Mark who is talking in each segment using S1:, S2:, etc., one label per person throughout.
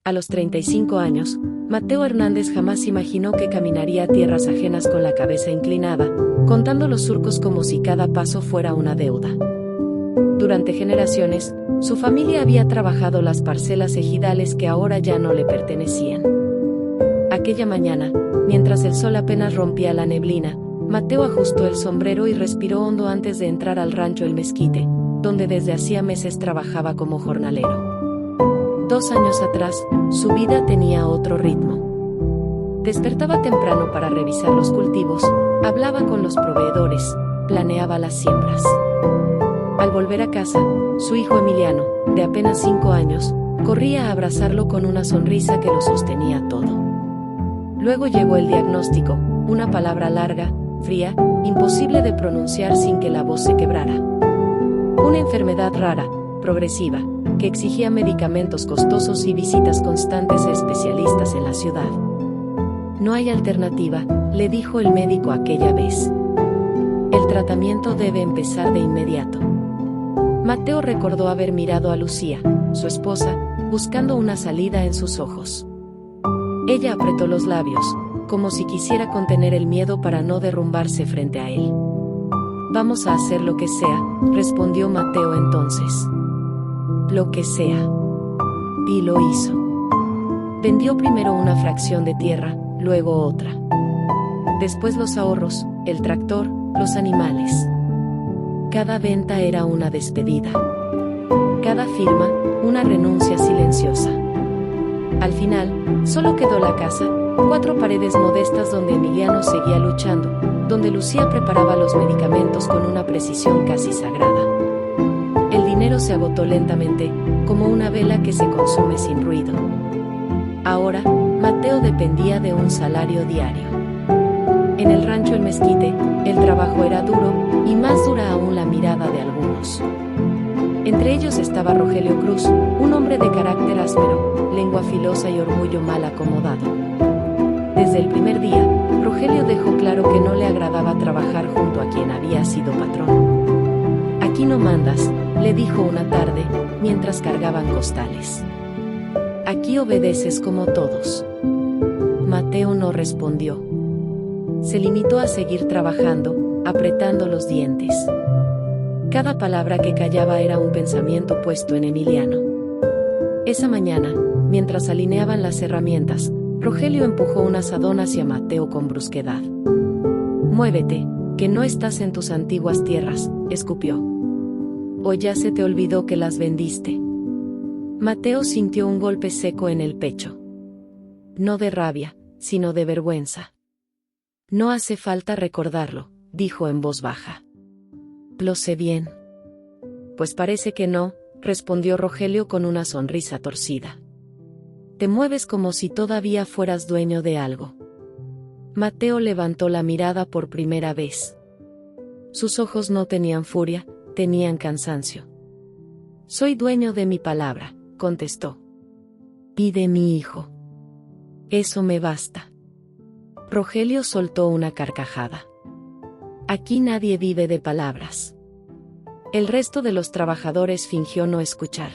S1: A los 35 años, Mateo Hernández jamás imaginó que caminaría a tierras ajenas con la cabeza inclinada, contando los surcos como si cada paso fuera una deuda. Durante generaciones, su familia había trabajado las parcelas ejidales que ahora ya no le pertenecían. Aquella mañana, mientras el sol apenas rompía la neblina, Mateo ajustó el sombrero y respiró hondo antes de entrar al rancho El Mezquite, donde desde hacía meses trabajaba como jornalero. 2 años atrás, su vida tenía otro ritmo. Despertaba temprano para revisar los cultivos, hablaba con los proveedores, planeaba las siembras. Al volver a casa, su hijo Emiliano, de apenas 5 años, corría a abrazarlo con una sonrisa que lo sostenía todo. Luego llegó el diagnóstico, una palabra larga, fría, imposible de pronunciar sin que la voz se quebrara. Una enfermedad rara, progresiva, que exigía medicamentos costosos y visitas constantes a especialistas en la ciudad. No hay alternativa, le dijo el médico aquella vez. El tratamiento debe empezar de inmediato. Mateo recordó haber mirado a Lucía, su esposa, buscando una salida en sus ojos. Ella apretó los labios, como si quisiera contener el miedo para no derrumbarse frente a él. Vamos a hacer lo que sea, respondió Mateo entonces. Lo que sea. Y lo hizo. Vendió primero una fracción de tierra, luego otra. Después los ahorros, el tractor, los animales. Cada venta era una despedida. Cada firma, una renuncia silenciosa. Al final, solo quedó la casa, 4 paredes modestas donde Emiliano seguía luchando, donde Lucía preparaba los medicamentos con una precisión casi sagrada. El dinero se agotó lentamente, como una vela que se consume sin ruido. Ahora, Mateo dependía de un salario diario. En el rancho El Mezquite, el trabajo era duro, y más dura aún la mirada de algunos. Entre ellos estaba Rogelio Cruz, un hombre de carácter áspero, lengua filosa y orgullo mal acomodado. Desde el primer día, Rogelio dejó claro que no le agradaba trabajar junto a quien había sido patrón. Aquí no mandas, le dijo una tarde, mientras cargaban costales. Aquí obedeces como todos. Mateo no respondió. Se limitó a seguir trabajando, apretando los dientes. Cada palabra que callaba era un pensamiento puesto en Emiliano. Esa mañana, mientras alineaban las herramientas, Rogelio empujó un azadón hacia Mateo con brusquedad. Muévete, que no estás en tus antiguas tierras, escupió. ¿O ya se te olvidó que las vendiste? Mateo sintió un golpe seco en el pecho. No de rabia, sino de vergüenza. No hace falta recordarlo, dijo en voz baja. Lo sé bien. Pues parece que no, respondió Rogelio con una sonrisa torcida. Te mueves como si todavía fueras dueño de algo. Mateo levantó la mirada por primera vez. Sus ojos no tenían furia, tenían cansancio. Soy dueño de mi palabra, contestó. Y de mi hijo. Eso me basta. Rogelio soltó una carcajada. Aquí nadie vive de palabras. El resto de los trabajadores fingió no escuchar.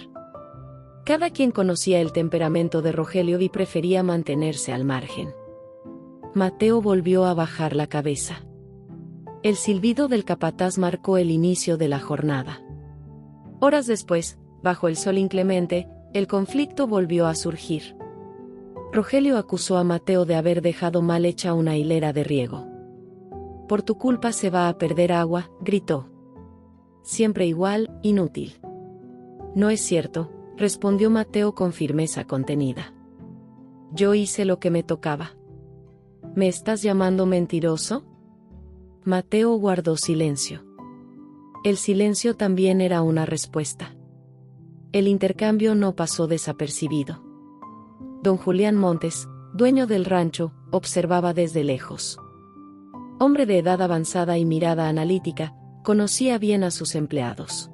S1: Cada quien conocía el temperamento de Rogelio y prefería mantenerse al margen. Mateo volvió a bajar la cabeza. El silbido del capataz marcó el inicio de la jornada. Horas después, bajo el sol inclemente, el conflicto volvió a surgir. Rogelio acusó a Mateo de haber dejado mal hecha una hilera de riego. Por tu culpa se va a perder agua, gritó. Siempre igual, inútil. No es cierto, respondió Mateo con firmeza contenida. Yo hice lo que me tocaba. ¿Me estás llamando mentiroso? Mateo guardó silencio. El silencio también era una respuesta. El intercambio no pasó desapercibido. Don Julián Montes, dueño del rancho, observaba desde lejos. Hombre de edad avanzada y mirada analítica, conocía bien a sus empleados.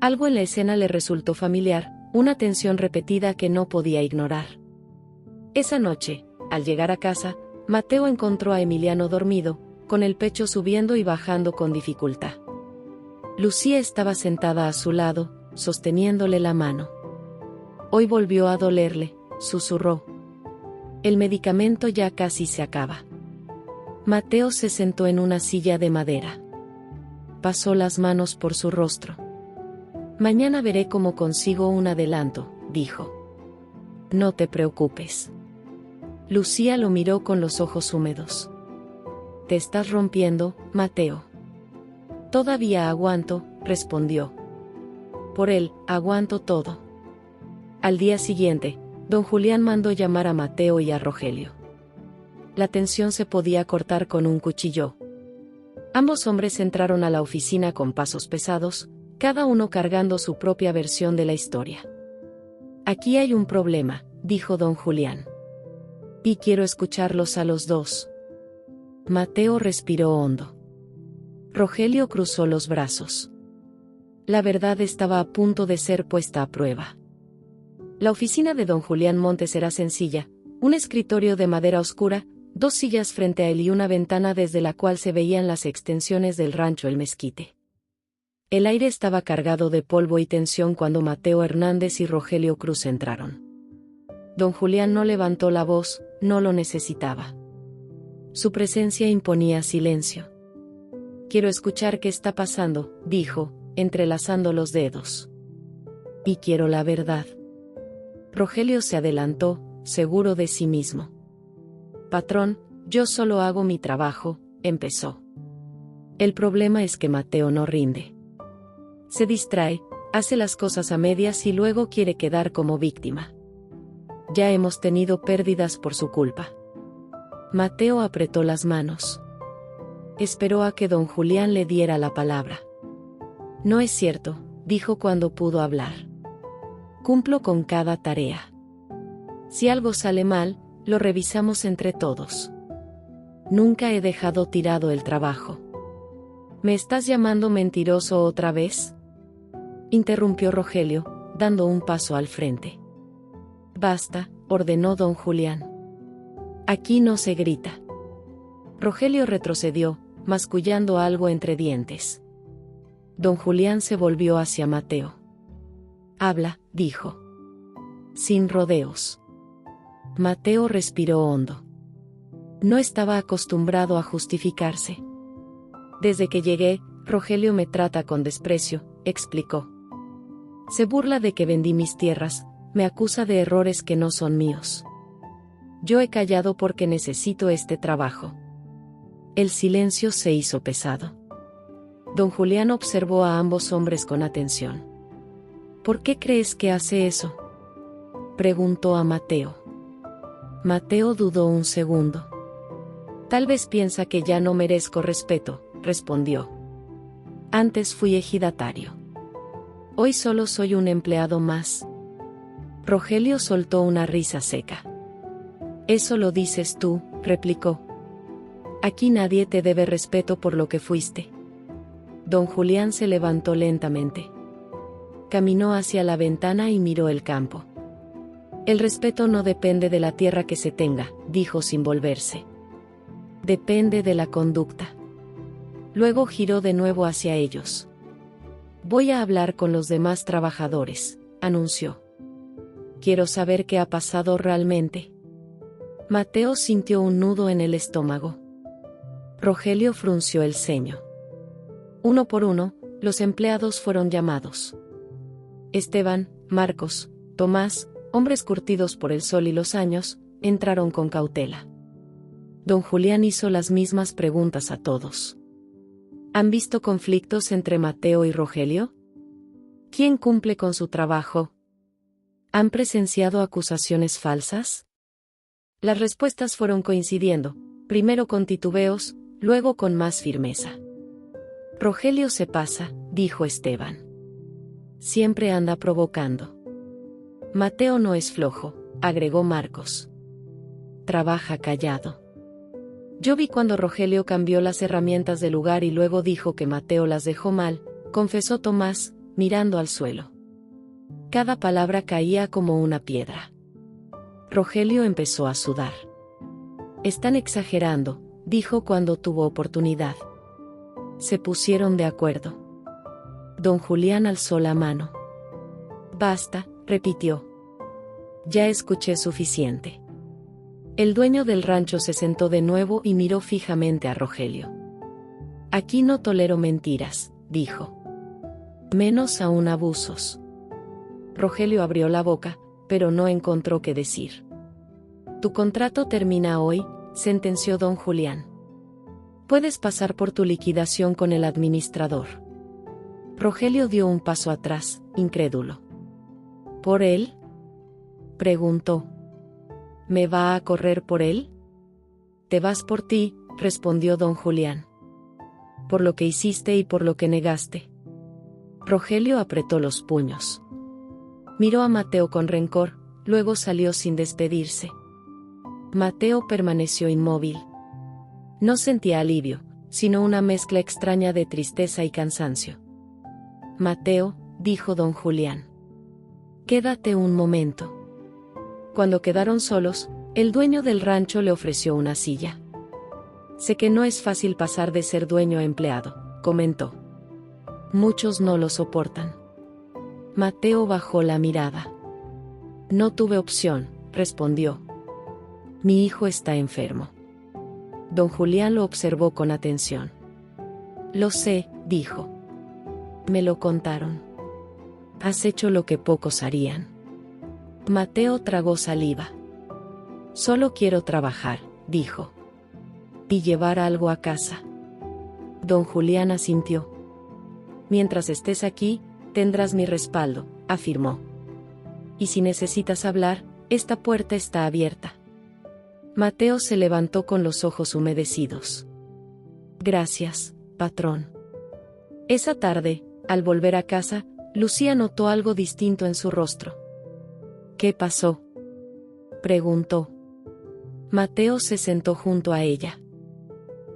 S1: Algo en la escena le resultó familiar, una tensión repetida que no podía ignorar. Esa noche, al llegar a casa, Mateo encontró a Emiliano dormido, con el pecho subiendo y bajando con dificultad. Lucía estaba sentada a su lado, sosteniéndole la mano. Hoy volvió a dolerle, susurró. El medicamento ya casi se acaba. Mateo se sentó en una silla de madera. Pasó las manos por su rostro. Mañana veré cómo consigo un adelanto, dijo. No te preocupes. Lucía lo miró con los ojos húmedos. Te estás rompiendo, Mateo. Todavía aguanto, respondió. Por él, aguanto todo. Al día siguiente, don Julián mandó llamar a Mateo y a Rogelio. La tensión se podía cortar con un cuchillo. Ambos hombres entraron a la oficina con pasos pesados, cada uno cargando su propia versión de la historia. Aquí hay un problema, dijo don Julián. Y quiero escucharlos a los dos. Mateo respiró hondo. Rogelio cruzó los brazos. La verdad estaba a punto de ser puesta a prueba. La oficina de don Julián Montes era sencilla, un escritorio de madera oscura, 2 sillas frente a él y una ventana desde la cual se veían las extensiones del rancho El Mezquite. El aire estaba cargado de polvo y tensión cuando Mateo Hernández y Rogelio Cruz entraron. Don Julián no levantó la voz, no lo necesitaba. Su presencia imponía silencio. Quiero escuchar qué está pasando, dijo, entrelazando los dedos. Y quiero la verdad. Rogelio se adelantó, seguro de sí mismo. Patrón, yo solo hago mi trabajo, empezó. El problema es que Mateo no rinde. Se distrae, hace las cosas a medias y luego quiere quedar como víctima. Ya hemos tenido pérdidas por su culpa. Mateo apretó las manos. Esperó a que don Julián le diera la palabra. No es cierto, dijo cuando pudo hablar. Cumplo con cada tarea. Si algo sale mal, lo revisamos entre todos. Nunca he dejado tirado el trabajo. ¿Me estás llamando mentiroso otra vez?, interrumpió Rogelio, dando un paso al frente. Basta, ordenó don Julián. Aquí no se grita. Rogelio retrocedió, mascullando algo entre dientes. Don Julián se volvió hacia Mateo. Habla, dijo. Sin rodeos. Mateo respiró hondo. No estaba acostumbrado a justificarse. Desde que llegué, Rogelio me trata con desprecio, explicó. Se burla de que vendí mis tierras, me acusa de errores que no son míos. Yo he callado porque necesito este trabajo. El silencio se hizo pesado. Don Julián observó a ambos hombres con atención. ¿Por qué crees que hace eso?, preguntó a Mateo. Mateo dudó un segundo. Tal vez piensa que ya no merezco respeto, respondió. Antes fui ejidatario. Hoy solo soy un empleado más. Rogelio soltó una risa seca. Eso lo dices tú, replicó. Aquí nadie te debe respeto por lo que fuiste. Don Julián se levantó lentamente. Caminó hacia la ventana y miró el campo. El respeto no depende de la tierra que se tenga, dijo sin volverse. Depende de la conducta. Luego giró de nuevo hacia ellos. Voy a hablar con los demás trabajadores, anunció. Quiero saber qué ha pasado realmente. Mateo sintió un nudo en el estómago. Rogelio frunció el ceño. Uno por uno, los empleados fueron llamados. Esteban, Marcos, Tomás, hombres curtidos por el sol y los años, entraron con cautela. Don Julián hizo las mismas preguntas a todos. ¿Han visto conflictos entre Mateo y Rogelio? ¿Quién cumple con su trabajo? ¿Han presenciado acusaciones falsas? Las respuestas fueron coincidiendo, primero con titubeos, luego con más firmeza. Rogelio se pasa, dijo Esteban. Siempre anda provocando. Mateo no es flojo, agregó Marcos. Trabaja callado. Yo vi cuando Rogelio cambió las herramientas del lugar y luego dijo que Mateo las dejó mal, confesó Tomás, mirando al suelo. Cada palabra caía como una piedra. Rogelio empezó a sudar. Están exagerando, dijo cuando tuvo oportunidad. Se pusieron de acuerdo. Don Julián alzó la mano. Basta, repitió. Ya escuché suficiente. El dueño del rancho se sentó de nuevo y miró fijamente a Rogelio. Aquí no tolero mentiras, dijo. Menos aún abusos. Rogelio abrió la boca, pero no encontró qué decir. Tu contrato termina hoy, sentenció don Julián. Puedes pasar por tu liquidación con el administrador. Rogelio dio un paso atrás, incrédulo. ¿Por él? Preguntó. ¿Me va a correr por él? Te vas por ti, respondió don Julián. Por lo que hiciste y por lo que negaste. Rogelio apretó los puños. Miró a Mateo con rencor, luego salió sin despedirse. Mateo permaneció inmóvil. No sentía alivio, sino una mezcla extraña de tristeza y cansancio. Mateo, dijo don Julián. Quédate un momento. Cuando quedaron solos, el dueño del rancho le ofreció una silla. Sé que no es fácil pasar de ser dueño a empleado, comentó. Muchos no lo soportan. Mateo bajó la mirada. No tuve opción, respondió. Mi hijo está enfermo. Don Julián lo observó con atención. Lo sé, dijo. Me lo contaron. Has hecho lo que pocos harían. Mateo tragó saliva. Solo quiero trabajar, dijo. Y llevar algo a casa. Don Julián asintió. Mientras estés aquí, tendrás mi respaldo, afirmó. Y si necesitas hablar, esta puerta está abierta. Mateo se levantó con los ojos humedecidos. Gracias, patrón. Esa tarde, al volver a casa, Lucía notó algo distinto en su rostro. ¿Qué pasó?, preguntó. Mateo se sentó junto a ella.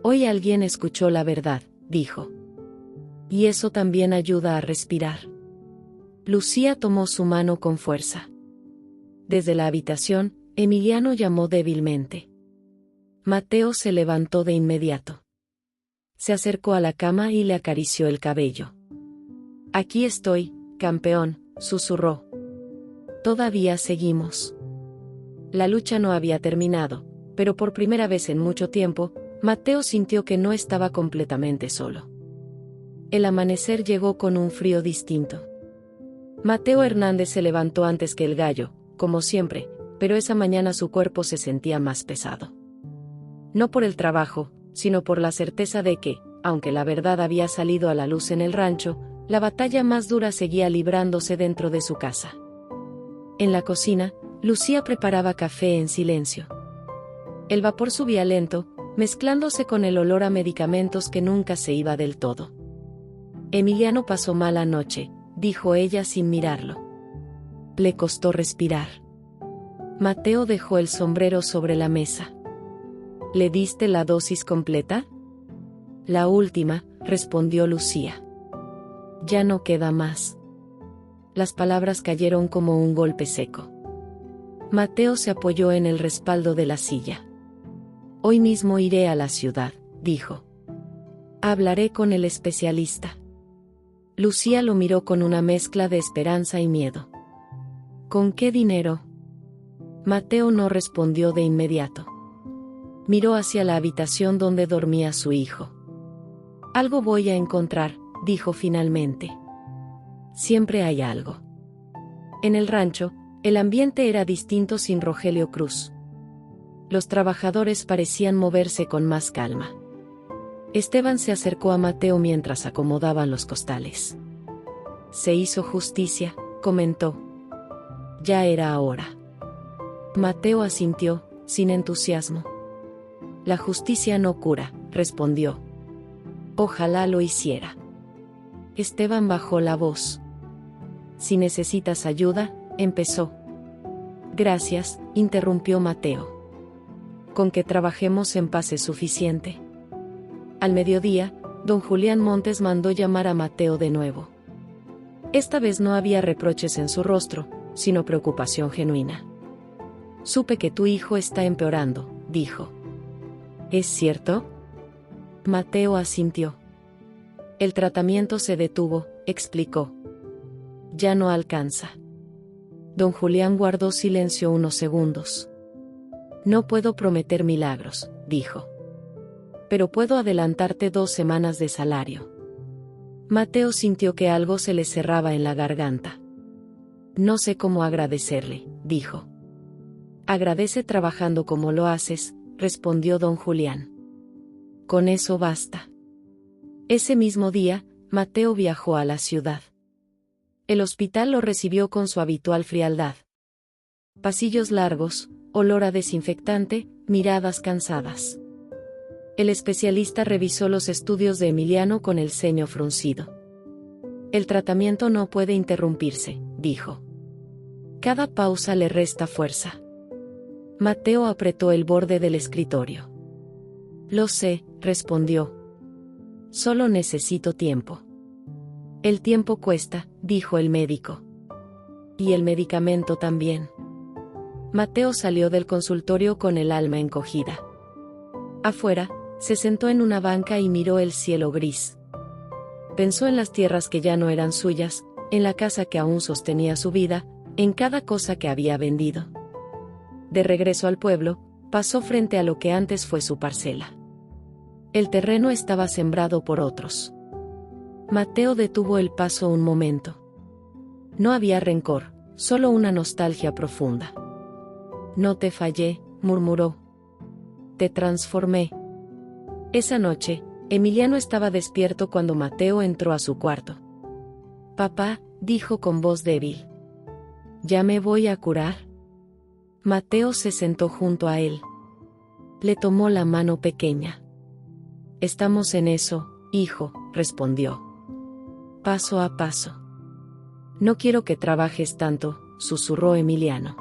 S1: Hoy alguien escuchó la verdad, dijo. Y eso también ayuda a respirar. Lucía tomó su mano con fuerza. Desde la habitación, Emiliano llamó débilmente. Mateo se levantó de inmediato. Se acercó a la cama y le acarició el cabello. Aquí estoy, campeón, susurró. Todavía seguimos. La lucha no había terminado, pero por primera vez en mucho tiempo, Mateo sintió que no estaba completamente solo. El amanecer llegó con un frío distinto. Mateo Hernández se levantó antes que el gallo, como siempre, pero esa mañana su cuerpo se sentía más pesado. No por el trabajo, sino por la certeza de que, aunque la verdad había salido a la luz en el rancho, la batalla más dura seguía librándose dentro de su casa. En la cocina, Lucía preparaba café en silencio. El vapor subía lento, mezclándose con el olor a medicamentos que nunca se iba del todo. Emiliano pasó mala noche, dijo ella sin mirarlo. Le costó respirar. Mateo dejó el sombrero sobre la mesa. ¿Le diste la dosis completa? La última, respondió Lucía. Ya no queda más. Las palabras cayeron como un golpe seco. Mateo se apoyó en el respaldo de la silla. Hoy mismo iré a la ciudad, dijo. Hablaré con el especialista. Lucía lo miró con una mezcla de esperanza y miedo. ¿Con qué dinero? Mateo no respondió de inmediato. Miró hacia la habitación donde dormía su hijo. Algo voy a encontrar, dijo finalmente. Siempre hay algo. En el rancho, el ambiente era distinto sin Rogelio Cruz. Los trabajadores parecían moverse con más calma. Esteban se acercó a Mateo mientras acomodaban los costales. Se hizo justicia, comentó. Ya era hora. Mateo asintió, sin entusiasmo. La justicia no cura, respondió. Ojalá lo hiciera. Esteban bajó la voz. Si necesitas ayuda, empezó. Gracias, interrumpió Mateo. Con que trabajemos en paz es suficiente. Al mediodía, don Julián Montes mandó llamar a Mateo de nuevo. Esta vez no había reproches en su rostro, sino preocupación genuina. Supe que tu hijo está empeorando, dijo. ¿Es cierto? Mateo asintió. El tratamiento se detuvo, explicó. Ya no alcanza. Don Julián guardó silencio unos segundos. No puedo prometer milagros, dijo. Pero puedo adelantarte 2 semanas de salario. Mateo sintió que algo se le cerraba en la garganta. No sé cómo agradecerle, dijo. Agradece trabajando como lo haces, respondió don Julián. Con eso basta. Ese mismo día, Mateo viajó a la ciudad. El hospital lo recibió con su habitual frialdad. Pasillos largos, olor a desinfectante, miradas cansadas. El especialista revisó los estudios de Emiliano con el ceño fruncido. El tratamiento no puede interrumpirse, dijo. Cada pausa le resta fuerza. Mateo apretó el borde del escritorio. Lo sé, respondió. Solo necesito tiempo. El tiempo cuesta, dijo el médico. Y el medicamento también. Mateo salió del consultorio con el alma encogida. Afuera, se sentó en una banca y miró el cielo gris. Pensó en las tierras que ya no eran suyas, en la casa que aún sostenía su vida, en cada cosa que había vendido. De regreso al pueblo, pasó frente a lo que antes fue su parcela. El terreno estaba sembrado por otros. Mateo detuvo el paso un momento. No había rencor, solo una nostalgia profunda. No te fallé, murmuró. Te transformé. Esa noche, Emiliano estaba despierto cuando Mateo entró a su cuarto. Papá, dijo con voz débil. ¿Ya me voy a curar? Mateo se sentó junto a él. Le tomó la mano pequeña. Estamos en eso, hijo, respondió. Paso a paso. No quiero que trabajes tanto, susurró Emiliano.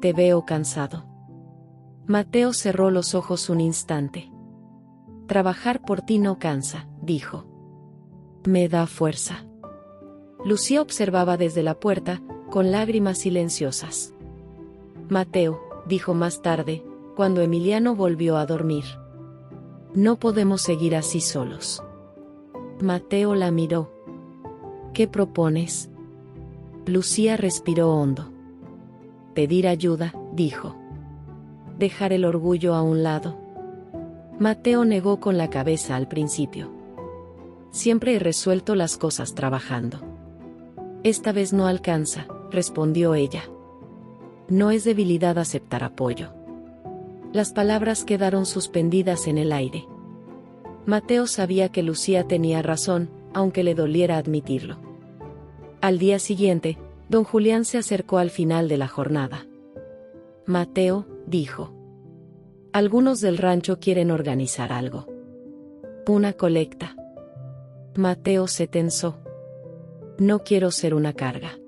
S1: Te veo cansado. Mateo cerró los ojos un instante. Trabajar por ti no cansa, dijo. Me da fuerza. Lucía observaba desde la puerta, con lágrimas silenciosas. Mateo, dijo más tarde, cuando Emiliano volvió a dormir. No podemos seguir así solos. Mateo la miró. ¿Qué propones? Lucía respiró hondo. Pedir ayuda, dijo. Dejar el orgullo a un lado. Mateo negó con la cabeza al principio. Siempre he resuelto las cosas trabajando. Esta vez no alcanza, respondió ella. No es debilidad aceptar apoyo. Las palabras quedaron suspendidas en el aire. Mateo sabía que Lucía tenía razón, aunque le doliera admitirlo. Al día siguiente, don Julián se acercó al final de la jornada. Mateo, dijo. Algunos del rancho quieren organizar algo. Una colecta. Mateo se tensó. No quiero ser una carga.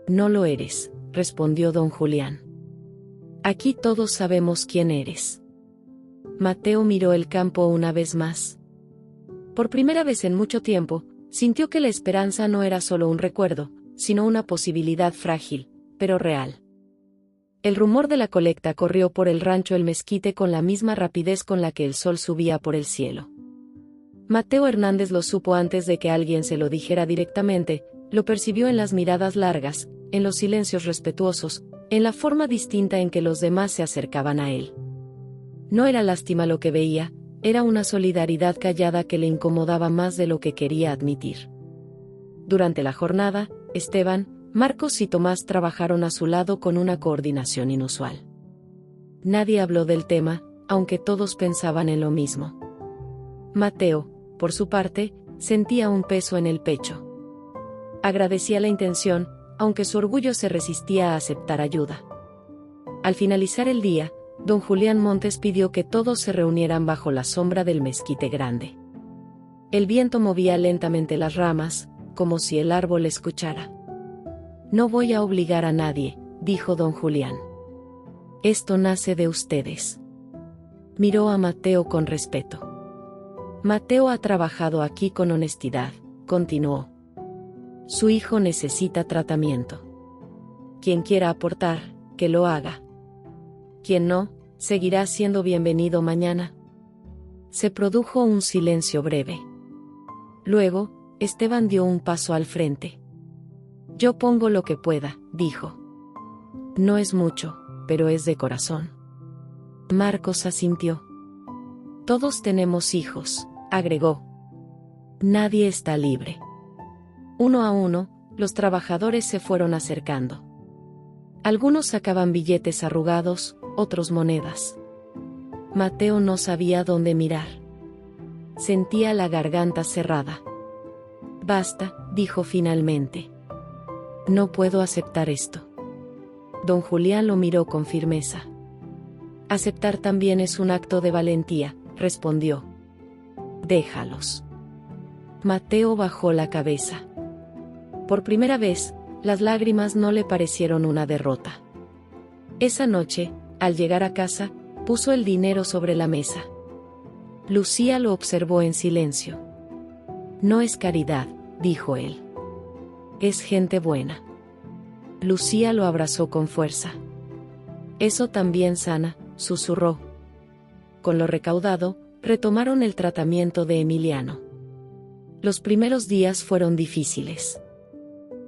S1: No lo eres, respondió don Julián. Aquí todos sabemos quién eres. Mateo miró el campo una vez más. Por primera vez en mucho tiempo, sintió que la esperanza no era solo un recuerdo, sino una posibilidad frágil, pero real. El rumor de la colecta corrió por el rancho El Mezquite con la misma rapidez con la que el sol subía por el cielo. Mateo Hernández lo supo antes de que alguien se lo dijera directamente, lo percibió en las miradas largas, en los silencios respetuosos, en la forma distinta en que los demás se acercaban a él. No era lástima lo que veía, era una solidaridad callada que le incomodaba más de lo que quería admitir. Durante la jornada, Esteban, Marcos y Tomás trabajaron a su lado con una coordinación inusual. Nadie habló del tema, aunque todos pensaban en lo mismo. Mateo, por su parte, sentía un peso en el pecho. Agradecía la intención, aunque su orgullo se resistía a aceptar ayuda. Al finalizar el día, don Julián Montes pidió que todos se reunieran bajo la sombra del mezquite grande. El viento movía lentamente las ramas, como si el árbol escuchara. No voy a obligar a nadie, dijo don Julián. Esto nace de ustedes. Miró a Mateo con respeto. Mateo ha trabajado aquí con honestidad, continuó. Su hijo necesita tratamiento. Quien quiera aportar, que lo haga. Quien no, seguirá siendo bienvenido mañana. Se produjo un silencio breve. Luego, Esteban dio un paso al frente. Yo pongo lo que pueda, dijo. No es mucho, pero es de corazón. Marcos asintió. Todos tenemos hijos, agregó. Nadie está libre. Uno a uno, los trabajadores se fueron acercando. Algunos sacaban billetes arrugados, otros monedas. Mateo no sabía dónde mirar. Sentía la garganta cerrada. Basta, dijo finalmente. No puedo aceptar esto. Don Julián lo miró con firmeza. Aceptar también es un acto de valentía, respondió. Déjalos. Mateo bajó la cabeza. Por primera vez, las lágrimas no le parecieron una derrota. Esa noche, al llegar a casa, puso el dinero sobre la mesa. Lucía lo observó en silencio. No es caridad, dijo él. Es gente buena. Lucía lo abrazó con fuerza. Eso también sana, susurró. Con lo recaudado, retomaron el tratamiento de Emiliano. Los primeros días fueron difíciles.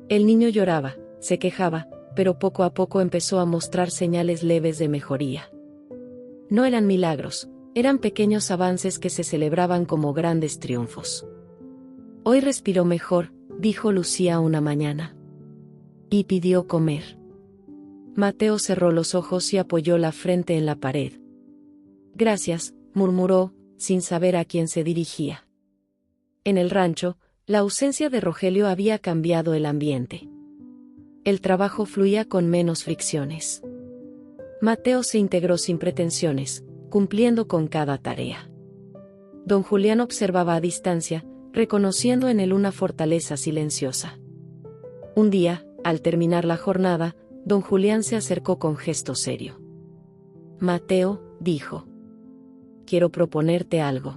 S1: El niño lloraba, se quejaba, pero poco a poco empezó a mostrar señales leves de mejoría. No eran milagros, eran pequeños avances que se celebraban como grandes triunfos. Hoy respiró mejor, dijo Lucía una mañana. Y pidió comer. Mateo cerró los ojos y apoyó la frente en la pared. Gracias, murmuró, sin saber a quién se dirigía. En el rancho, la ausencia de Rogelio había cambiado el ambiente. El trabajo fluía con menos fricciones. Mateo se integró sin pretensiones, cumpliendo con cada tarea. Don Julián observaba a distancia, reconociendo en él una fortaleza silenciosa. Un día, al terminar la jornada, don Julián se acercó con gesto serio. Mateo, dijo. Quiero proponerte algo.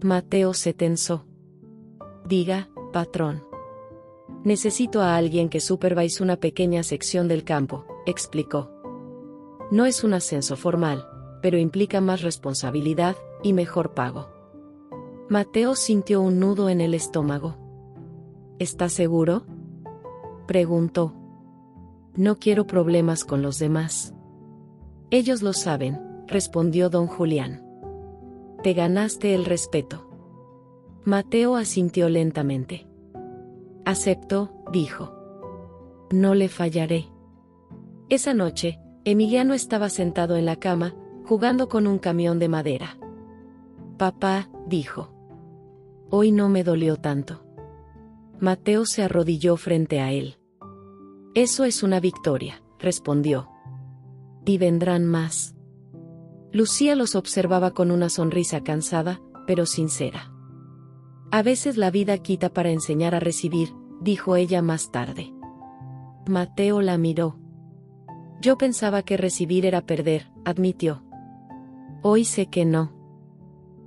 S1: Mateo se tensó. Diga, patrón. Necesito a alguien que supervise una pequeña sección del campo, explicó. No es un ascenso formal, pero implica más responsabilidad y mejor pago. Mateo sintió un nudo en el estómago. ¿Estás seguro?, preguntó. No quiero problemas con los demás. Ellos lo saben, respondió don Julián. Te ganaste el respeto. Mateo asintió lentamente. Acepto, dijo. No le fallaré. Esa noche, Emiliano estaba sentado en la cama, jugando con un camión de madera. Papá, dijo. Hoy no me dolió tanto. Mateo se arrodilló frente a él. Eso es una victoria, respondió. Y vendrán más. Lucía los observaba con una sonrisa cansada, pero sincera. A veces la vida quita para enseñar a recibir, dijo ella más tarde. Mateo la miró. Yo pensaba que recibir era perder, admitió. Hoy sé que no.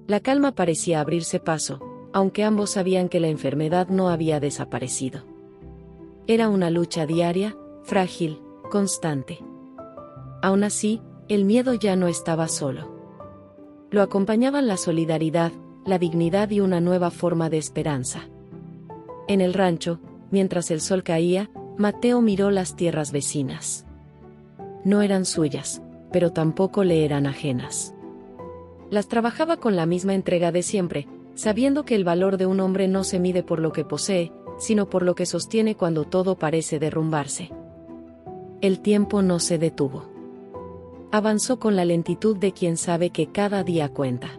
S1: La calma parecía abrirse paso, aunque ambos sabían que la enfermedad no había desaparecido. Era una lucha diaria, frágil, constante. Aún así, el miedo ya no estaba solo. Lo acompañaban la solidaridad, la dignidad y una nueva forma de esperanza. En el rancho, mientras el sol caía, Mateo miró las tierras vecinas. No eran suyas, pero tampoco le eran ajenas. Las trabajaba con la misma entrega de siempre, sabiendo que el valor de un hombre no se mide por lo que posee, sino por lo que sostiene cuando todo parece derrumbarse. El tiempo no se detuvo. Avanzó con la lentitud de quien sabe que cada día cuenta.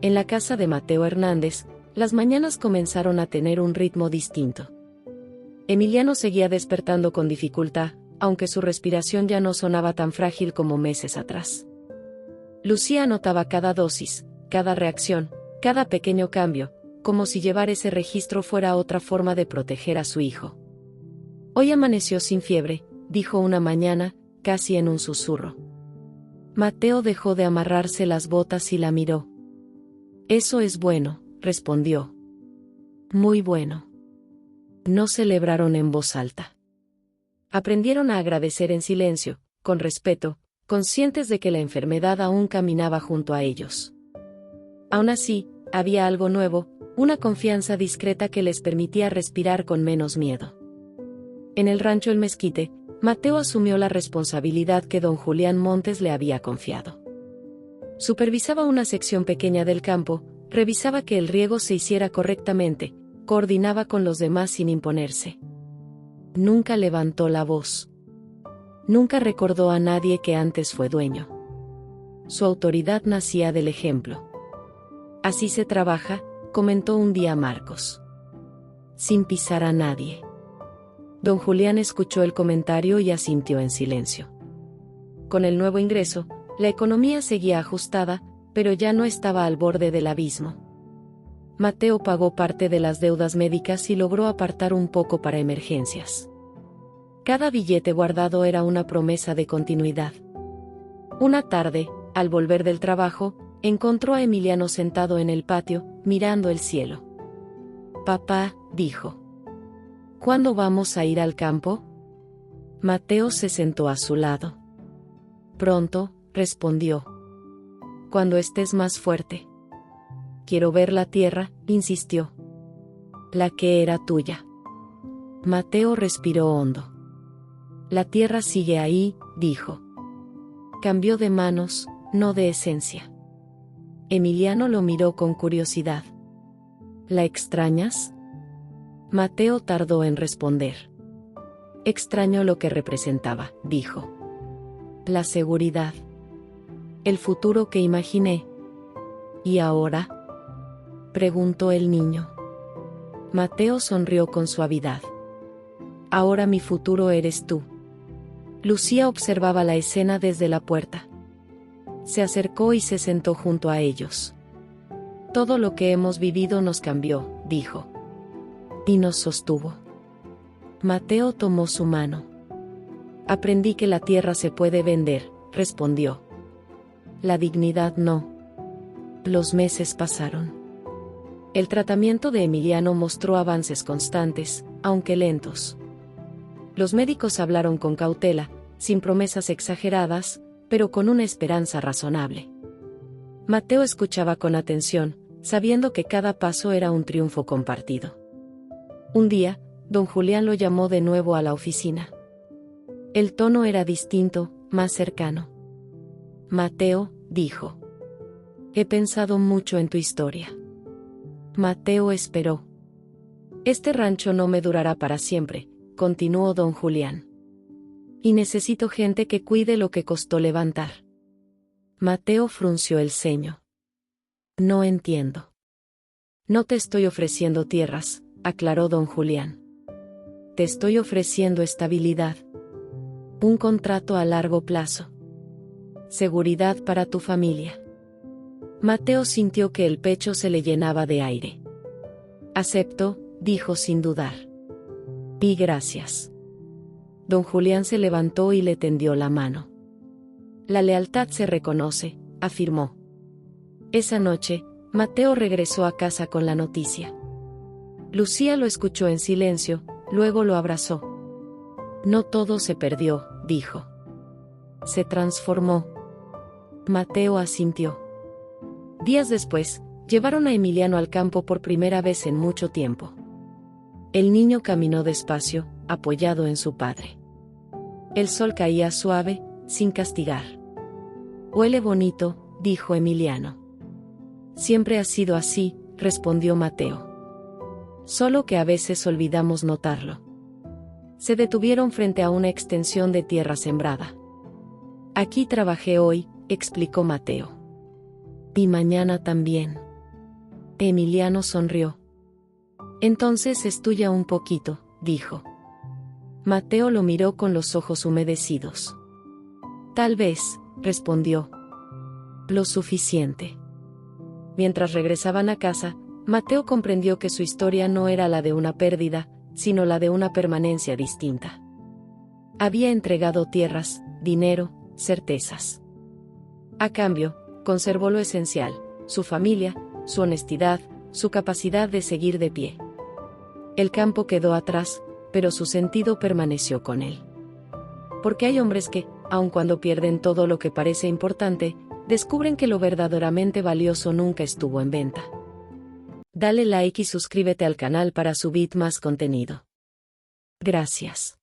S1: En la casa de Mateo Hernández, las mañanas comenzaron a tener un ritmo distinto. Emiliano seguía despertando con dificultad, aunque su respiración ya no sonaba tan frágil como meses atrás. Lucía notaba cada dosis, cada reacción, cada pequeño cambio, como si llevar ese registro fuera otra forma de proteger a su hijo. Hoy amaneció sin fiebre, dijo una mañana, casi en un susurro. Mateo dejó de amarrarse las botas y la miró. Eso es bueno, respondió. Muy bueno. No celebraron en voz alta. Aprendieron a agradecer en silencio, con respeto, conscientes de que la enfermedad aún caminaba junto a ellos. Aún así, había algo nuevo, una confianza discreta que les permitía respirar con menos miedo. En el rancho El Mezquite, Mateo asumió la responsabilidad que don Julián Montes le había confiado. Supervisaba una sección pequeña del campo, revisaba que el riego se hiciera correctamente, coordinaba con los demás sin imponerse. Nunca levantó la voz. Nunca recordó a nadie que antes fue dueño. Su autoridad nacía del ejemplo. Así se trabaja, comentó un día Marcos. Sin pisar a nadie. Don Julián escuchó el comentario y asintió en silencio. Con el nuevo ingreso, la economía seguía ajustada, pero ya no estaba al borde del abismo. Mateo pagó parte de las deudas médicas y logró apartar un poco para emergencias. Cada billete guardado era una promesa de continuidad. Una tarde, al volver del trabajo, encontró a Emiliano sentado en el patio, mirando el cielo. «Papá», dijo. «¿Cuándo vamos a ir al campo?» Mateo se sentó a su lado. «Pronto», respondió. «Cuando estés más fuerte». «Quiero ver la tierra», insistió. «La que era tuya». Mateo respiró hondo. «La tierra sigue ahí», dijo. Cambió de manos, no de esencia. Emiliano lo miró con curiosidad. «¿La extrañas?» Mateo tardó en responder. «Extraño lo que representaba», dijo. «La seguridad. El futuro que imaginé». «¿Y ahora?», preguntó el niño. Mateo sonrió con suavidad. «Ahora mi futuro eres tú». Lucía observaba la escena desde la puerta. Se acercó y se sentó junto a ellos. «Todo lo que hemos vivido nos cambió», dijo. «Y nos sostuvo». Mateo tomó su mano. «Aprendí que la tierra se puede vender», respondió. «La dignidad no». Los meses pasaron. El tratamiento de Emiliano mostró avances constantes, aunque lentos. Los médicos hablaron con cautela, sin promesas exageradas, pero con una esperanza razonable. Mateo escuchaba con atención, sabiendo que cada paso era un triunfo compartido. Un día, don Julián lo llamó de nuevo a la oficina. El tono era distinto, más cercano. «Mateo», dijo. «He pensado mucho en tu historia». Mateo esperó. «Este rancho no me durará para siempre», continuó don Julián. «Y necesito gente que cuide lo que costó levantar». Mateo frunció el ceño. «No entiendo». «No te estoy ofreciendo tierras», aclaró don Julián. «Te estoy ofreciendo estabilidad. Un contrato a largo plazo. Seguridad para tu familia». Mateo sintió que el pecho se le llenaba de aire. «Acepto», dijo sin dudar. «Y gracias». Don Julián se levantó y le tendió la mano. «La lealtad se reconoce», afirmó. Esa noche, Mateo regresó a casa con la noticia. Lucía lo escuchó en silencio, luego lo abrazó. «No todo se perdió», dijo. «Se transformó». Mateo asintió. Días después, llevaron a Emiliano al campo por primera vez en mucho tiempo. El niño caminó despacio, apoyado en su padre. El sol caía suave, sin castigar. «Huele bonito», dijo Emiliano. «Siempre ha sido así», respondió Mateo. «Solo que a veces olvidamos notarlo». Se detuvieron frente a una extensión de tierra sembrada. «Aquí trabajé hoy», explicó Mateo. «Y mañana también». Emiliano sonrió. «Entonces es tuya un poquito», dijo. Mateo lo miró con los ojos humedecidos. «Tal vez», respondió. «Lo suficiente». Mientras regresaban a casa, Mateo comprendió que su historia no era la de una pérdida, sino la de una permanencia distinta. Había entregado tierras, dinero, certezas. A cambio, conservó lo esencial: su familia, su honestidad, su capacidad de seguir de pie. El campo quedó atrás, pero su sentido permaneció con él. Porque hay hombres que, aun cuando pierden todo lo que parece importante, descubren que lo verdaderamente valioso nunca estuvo en venta. Dale like y suscríbete al canal para subir más contenido. Gracias.